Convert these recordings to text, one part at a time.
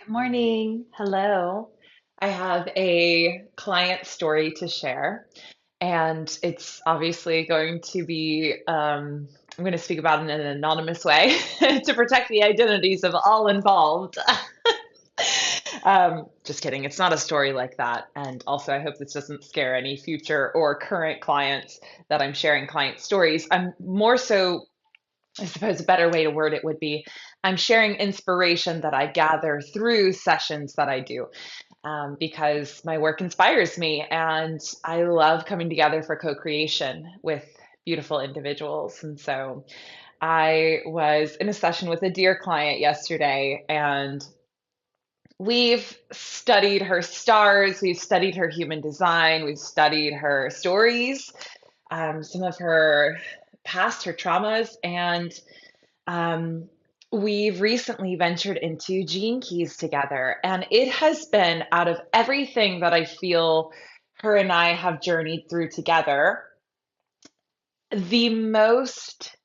Good morning. Hello. I have a client story to share, and it's obviously going to be, I'm going to speak about it in an anonymous way to protect the identities of all involved. Just kidding. It's not a story like that. And also, I hope this doesn't scare any future or current clients that I'm sharing client stories. I'm more so I suppose a better way to word it would be I'm sharing inspiration that I gather through sessions that I do because my work inspires me and I love coming together for co creation with beautiful individuals. And so I was in a session with a dear client yesterday and we've studied her stars, we've studied her human design, we've studied her stories, some of her past, her traumas, and um, we've recently ventured into Gene Keys together, and it has been out of everything that I feel her and I have journeyed through together, the most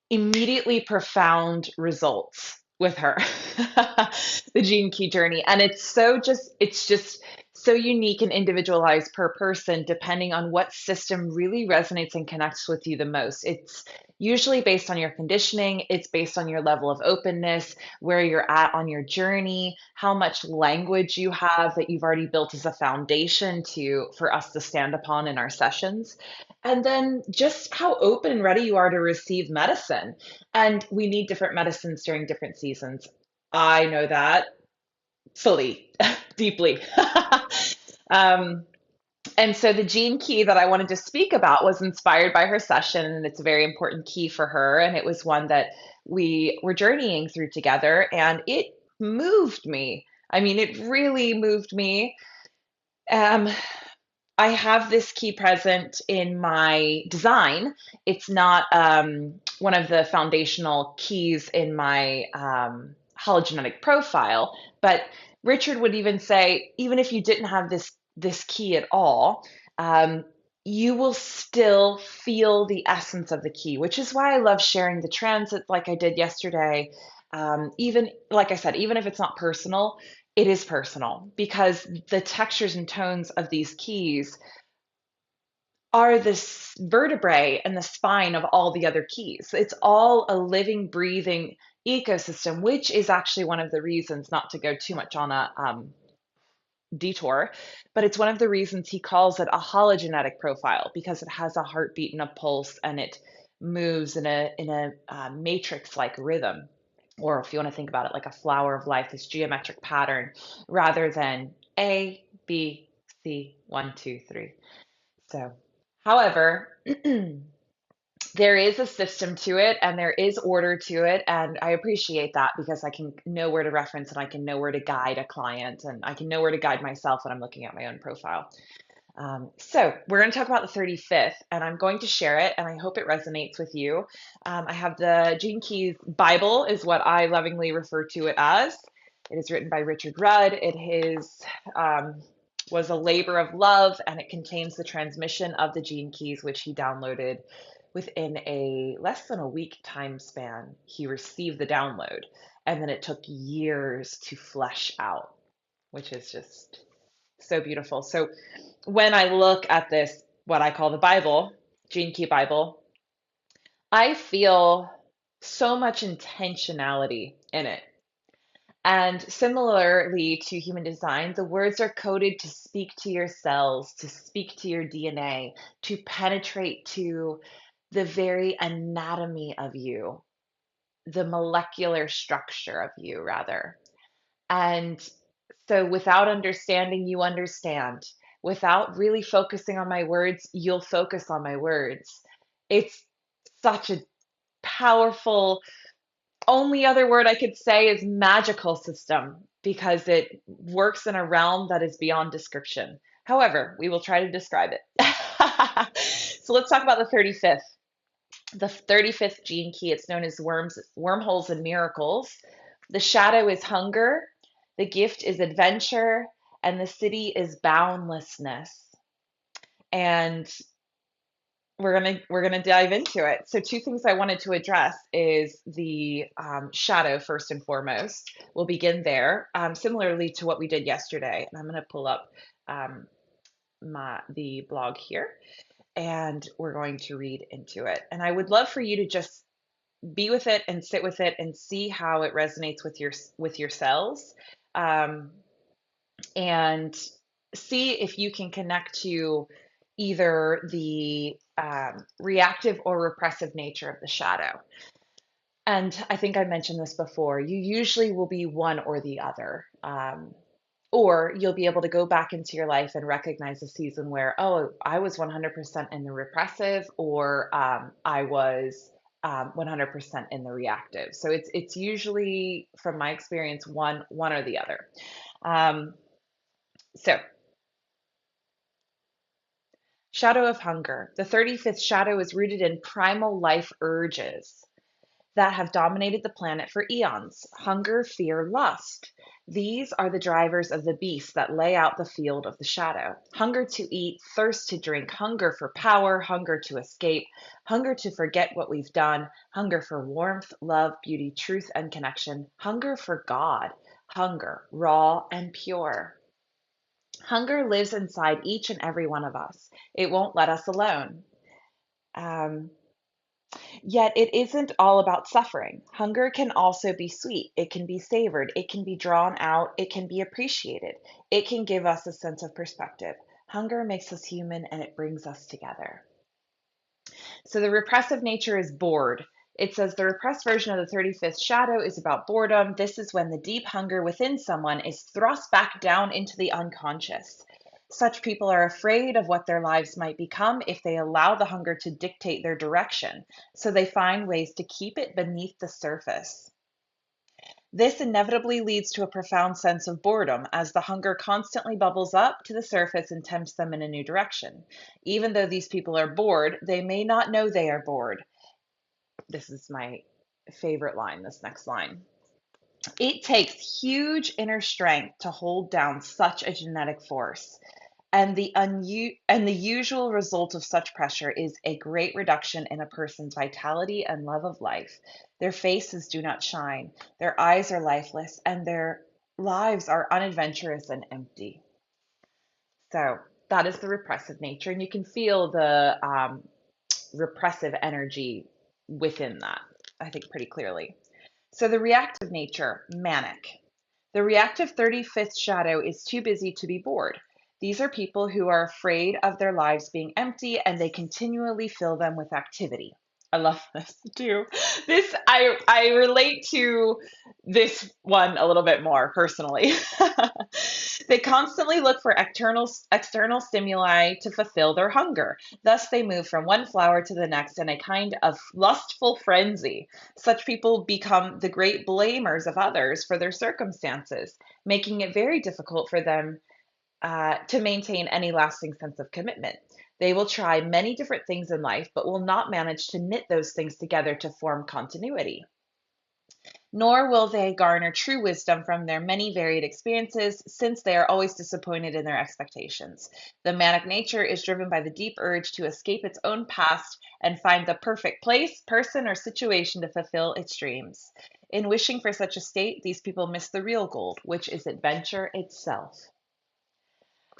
immediately profound results with her, the Gene Key journey. And it's just so unique and individualized per person, depending on what system really resonates and connects with you the most. It's usually based on your conditioning, it's based on your level of openness, where you're at on your journey, how much language you have that you've already built as a foundation to for us to stand upon in our sessions. And then just how open and ready you are to receive medicine. And we need different medicines during different seasons. I know that fully, deeply. um, and so the gene key that I wanted to speak about was inspired by her session, and it's a very important key for her. And it was one that we were journeying through together, and it moved me. I mean, it really moved me. Um, I have this key present in my design. It's not one of the foundational keys in my hologenetic profile, but Richard would even say, even if you didn't have this key at all, um, you will still feel the essence of the key, which is why I love sharing the transit like I did yesterday. Even like I said, even if it's not personal, it is personal because the textures and tones of these keys are the vertebrae and the spine of all the other keys. It's all a living, breathing ecosystem, which is actually one of the reasons, not to go too much on a detour, but it's one of the reasons he calls it a hologenetic profile because it has a heartbeat and a pulse and it moves in a matrix like rhythm. Or if you want to think about it like a flower of life, this geometric pattern rather than A, B, C, one, two, three. So, however, there is a system to it and there is order to it. And I appreciate that because I can know where to reference and I can know where to guide a client and I can know where to guide myself when I'm looking at my own profile. So, we're going to talk about the 35th and I'm going to share it and I hope it resonates with you. I have the Gene Keys Bible, is what I lovingly refer to it as. It is written by Richard Rudd. Um, was a labor of love and it contains the transmission of the Gene Keys, which he downloaded within a less than a week time span. He received the download and then it took years to flesh out, which is just so beautiful. So when I look at this, what I call the Bible, Gene Key Bible, I feel so much intentionality in it. And similarly to human design, the words are coded to speak to your cells, to speak to your DNA, to penetrate to the very anatomy of you, the molecular structure of you, rather. And so without understanding, you understand. Without really focusing on my words, you'll focus on my words. It's such a powerful, only other word I could say is magical system because it works in a realm that is beyond description. However, we will try to describe it. So let's talk about the 35th. The 35th gene key, it's known as wormholes and miracles. The shadow is hunger, the gift is adventure, and the city is boundlessness. And we're gonna dive into it. So two things I wanted to address is the shadow first and foremost. We'll begin there, similarly to what we did yesterday. And I'm gonna pull up um, the blog here, and we're going to read into it. And I would love for you to just be with it and sit with it and see how it resonates with your cells, um, and see if you can connect to either the reactive or repressive nature of the shadow. And I think I mentioned this before. You usually will be one or the other. Or you'll be able to go back into your life and recognize a season where, oh, I was 100% in the repressive, or I was 100% in the reactive. So it's usually, from my experience, one or the other. Um, so, shadow of hunger. The 35th shadow is rooted in primal life urges that have dominated the planet for eons: hunger, fear, lust. These are the drivers of the beasts that lay out the field of the shadow. Hunger to eat, thirst to drink, hunger for power, hunger to escape, hunger to forget what we've done, hunger for warmth, love, beauty, truth, and connection, hunger for God, hunger, raw and pure. Hunger lives inside each and every one of us. It won't let us alone. Um, Yet it isn't all about suffering. Hunger can also be sweet. It can be savored. It can be drawn out. It can be appreciated. It can give us a sense of perspective. Hunger makes us human and it brings us together. So the repressive nature is bored. It says the repressed version of the 35th shadow is about boredom. This is when the deep hunger within someone is thrust back down into the unconscious. Such people are afraid of what their lives might become if they allow the hunger to dictate their direction, so they find ways to keep it beneath the surface. This inevitably leads to a profound sense of boredom as the hunger constantly bubbles up to the surface and tempts them in a new direction. Even though these people are bored, they may not know they are bored. This is my favorite line, this next line. It takes huge inner strength to hold down such a genetic force. And the usual result of such pressure is a great reduction in a person's vitality and love of life. Their faces do not shine, their eyes are lifeless, and their lives are unadventurous and empty. So that is the repressive nature, and you can feel the repressive energy within that, I think, pretty clearly. So the reactive nature, manic. The reactive 35th shadow is too busy to be bored. These are people who are afraid of their lives being empty and they continually fill them with activity. I love this too. This I relate to this one a little bit more personally. They constantly look for external stimuli to fulfill their hunger. Thus they move from one flower to the next in a kind of lustful frenzy. Such people become the great blamers of others for their circumstances, making it very difficult for them to maintain any lasting sense of commitment. They will try many different things in life, but will not manage to knit those things together to form continuity. Nor will they garner true wisdom from their many varied experiences, since they are always disappointed in their expectations. The manic nature is driven by the deep urge to escape its own past and find the perfect place, person, or situation to fulfill its dreams. In wishing for such a state, these people miss the real goal, which is adventure itself.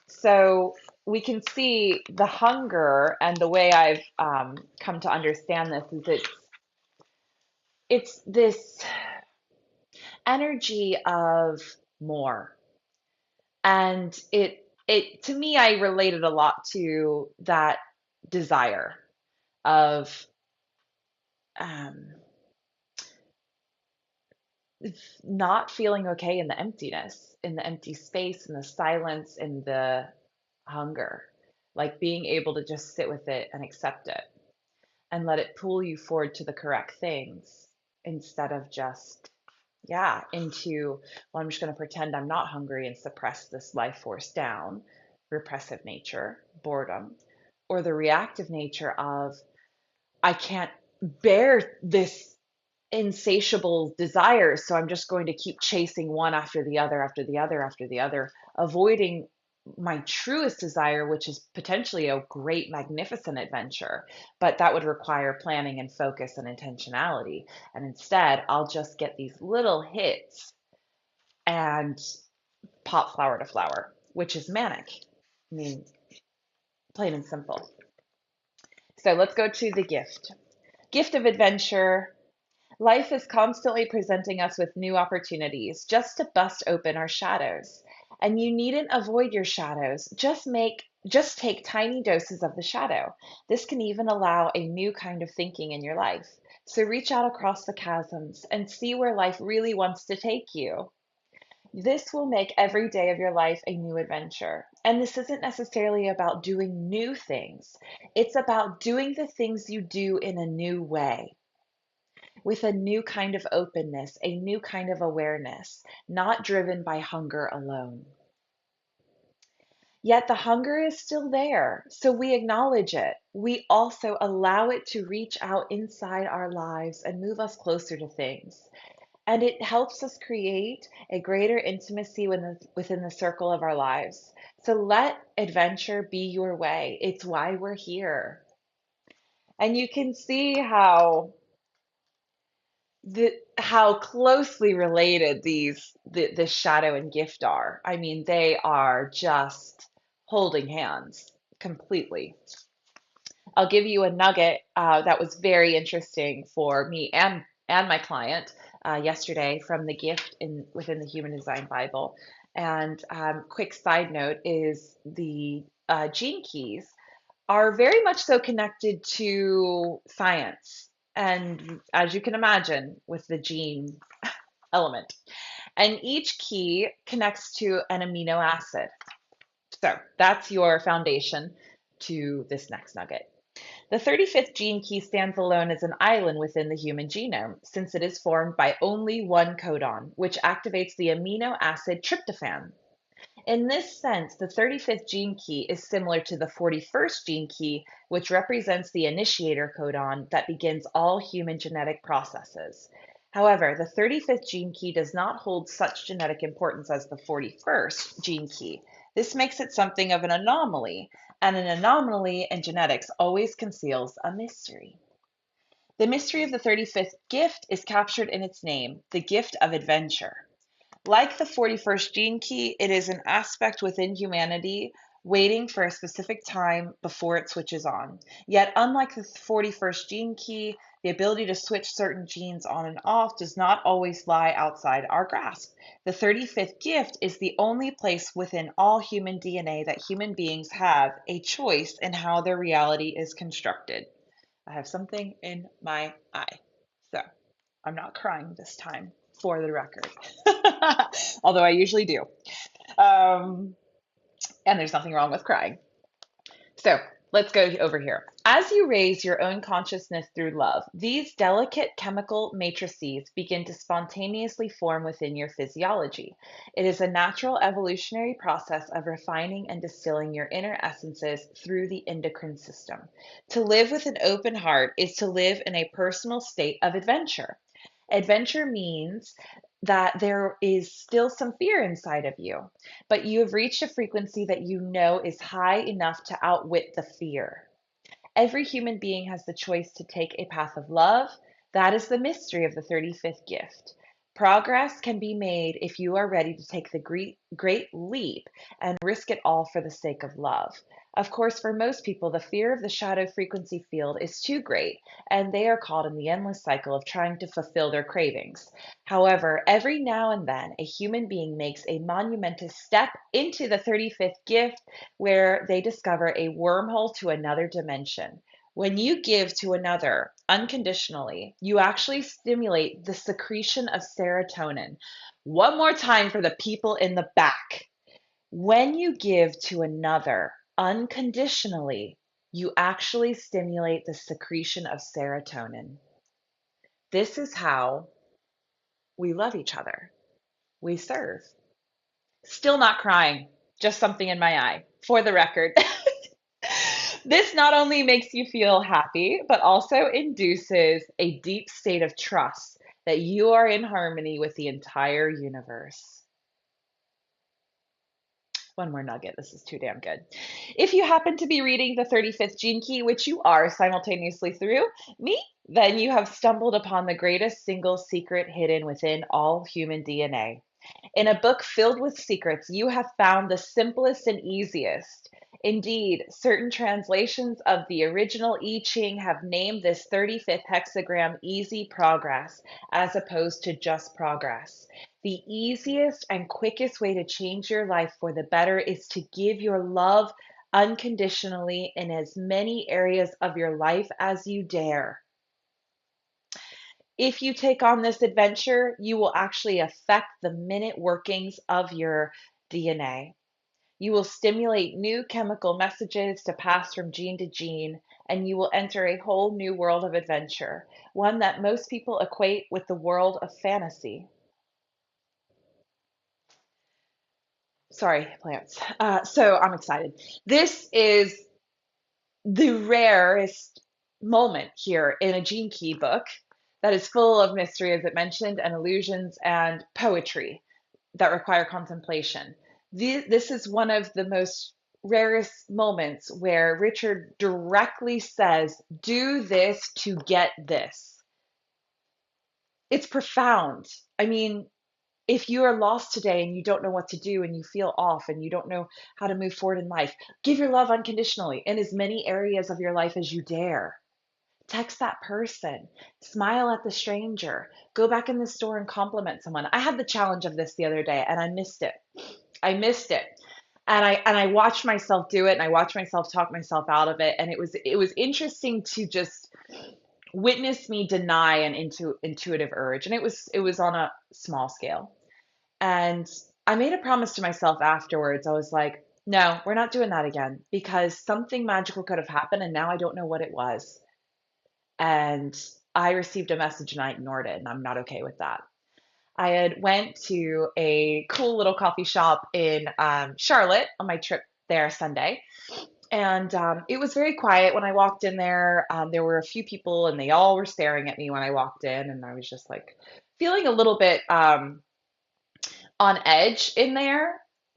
So we can see the hunger, and the way I've come to understand this is it's this energy of more. And it to me, I related a lot to that desire of um, not feeling okay in the emptiness, in the empty space, in the silence, in the hunger, like being able to just sit with it and accept it and let it pull you forward to the correct things instead of just, yeah, into, well, I'm just going to pretend I'm not hungry and suppress this life force down, repressive nature, boredom, or the reactive nature of, I can't bear this insatiable desires, so I'm just going to keep chasing one after the other, after the other, after the other, avoiding my truest desire, which is potentially a great, magnificent adventure, but that would require planning and focus and intentionality. And instead, I'll just get these little hits and pop flower to flower, which is manic. I mean, plain and simple. So let's go to the gift. Gift of adventure. Life is constantly presenting us with new opportunities just to bust open our shadows. And you needn't avoid your shadows. Just take tiny doses of the shadow. This can even allow a new kind of thinking in your life. So reach out across the chasms and see where life really wants to take you. This will make every day of your life a new adventure. And this isn't necessarily about doing new things. It's about doing the things you do in a new way, with a new kind of openness, a new kind of awareness, not driven by hunger alone. Yet the hunger is still there, so we acknowledge it. We also allow it to reach out inside our lives and move us closer to things. And it helps us create a greater intimacy within the circle of our lives. So let adventure be your way. It's why we're here. And you can see how closely related the shadow and gift are. I mean, they are just holding hands completely. I'll give you a nugget that was very interesting for me and my client yesterday from the gift within the Human Design Bible. And quick side note is the gene keys are very much so connected to science. And as you can imagine, with the gene element, and each key connects to an amino acid. So that's your foundation to this next nugget. The 35th gene key stands alone as an island within the human genome, since it is formed by only one codon, which activates the amino acid tryptophan. In this sense, the 35th gene key is similar to the 41st gene key, which represents the initiator codon that begins all human genetic processes. However, the 35th gene key does not hold such genetic importance as the 41st gene key. This makes it something of an anomaly, and an anomaly in genetics always conceals a mystery. The mystery of the 35th gift is captured in its name, the gift of adventure. Like the 41st gene key, it is an aspect within humanity waiting for a specific time before it switches on. Yet, unlike the 41st gene key, the ability to switch certain genes on and off does not always lie outside our grasp. The 35th gift is the only place within all human DNA that human beings have a choice in how their reality is constructed. I have something in my eye, so I'm not crying this time, for the record, although I usually do. Um, and there's nothing wrong with crying. So let's go over here. As you raise your own consciousness through love, these delicate chemical matrices begin to spontaneously form within your physiology. It is a natural evolutionary process of refining and distilling your inner essences through the endocrine system. To live with an open heart is to live in a personal state of adventure. Adventure means that there is still some fear inside of you, but you have reached a frequency that you know is high enough to outwit the fear. Every human being has the choice to take a path of love. That is the mystery of the 35th gift. Progress can be made if you are ready to take the great leap and risk it all for the sake of love. Of course, for most people, the fear of the shadow frequency field is too great, and they are caught in the endless cycle of trying to fulfill their cravings. However, every now and then, a human being makes a monumentous step into the 35th gift where they discover a wormhole to another dimension. When you give to another unconditionally, you actually stimulate the secretion of serotonin. One more time for the people in the back. When you give to another unconditionally, you actually stimulate the secretion of serotonin. This is how we love each other. We serve. Still not crying, just something in my eye, for the record. This not only makes you feel happy, but also induces a deep state of trust that you are in harmony with the entire universe. one more nugget. This is too damn good. If you happen to be reading the 35th Gene Key, which you are simultaneously through me, then you have stumbled upon the greatest single secret hidden within all human DNA. In a book filled with secrets, you have found the simplest and easiest. Indeed, certain translations of the original I Ching have named this 35th hexagram Easy Progress as opposed to just progress. The easiest and quickest way to change your life for the better is to give your love unconditionally in as many areas of your life as you dare. If you take on this adventure, you will actually affect the minute workings of your DNA. You will stimulate new chemical messages to pass from gene to gene, and you will enter a whole new world of adventure, one that most people equate with the world of fantasy. Sorry, plants. So I'm excited. This is the rarest moment here in a Gene Key book that is full of mystery, as it mentioned, and illusions and poetry that require contemplation. This is one of the most rarest moments where Richard directly says, do this to get this. It's profound. I mean, if you are lost today and you don't know what to do and you feel off and you don't know how to move forward in life, give your love unconditionally in as many areas of your life as you dare. Text that person, smile at the stranger, go back in the store and compliment someone. I had the challenge of this the other day and I missed it. I missed it. And I watched myself do it and I watched myself talk myself out of it. And it was interesting to just witness me deny an intuitive urge. And it was on a small scale. And I made a promise to myself afterwards. I was like, no, we're not doing that again because something magical could have happened and now I don't know what it was. And I received a message and I ignored it, and I'm not okay with that. I had went to a cool little coffee shop in Charlotte on my trip there Sunday, and it was very quiet when I walked in there. There were a few people, and they all were staring at me when I walked in, and I was just like feeling a little bit on edge in there.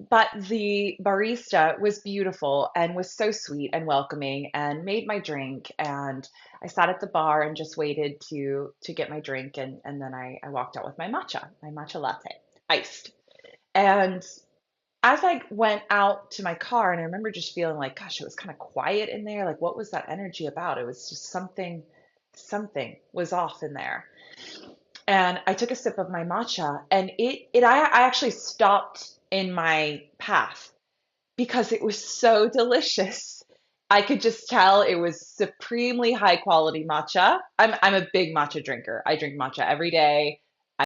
But the barista was beautiful and was so sweet and welcoming and made my drink. And I sat at the bar and just waited to get my drink. And then I walked out with my matcha latte, iced. And as I went out to my car, and I remember just feeling like, gosh, it was kind of quiet in there. Like, what was that energy about? It was just something was off in there. And I took a sip of my matcha, and I actually stopped in my path because it was so delicious. I could just tell it was supremely high quality matcha. I'm a big matcha drinker. I drink matcha every day.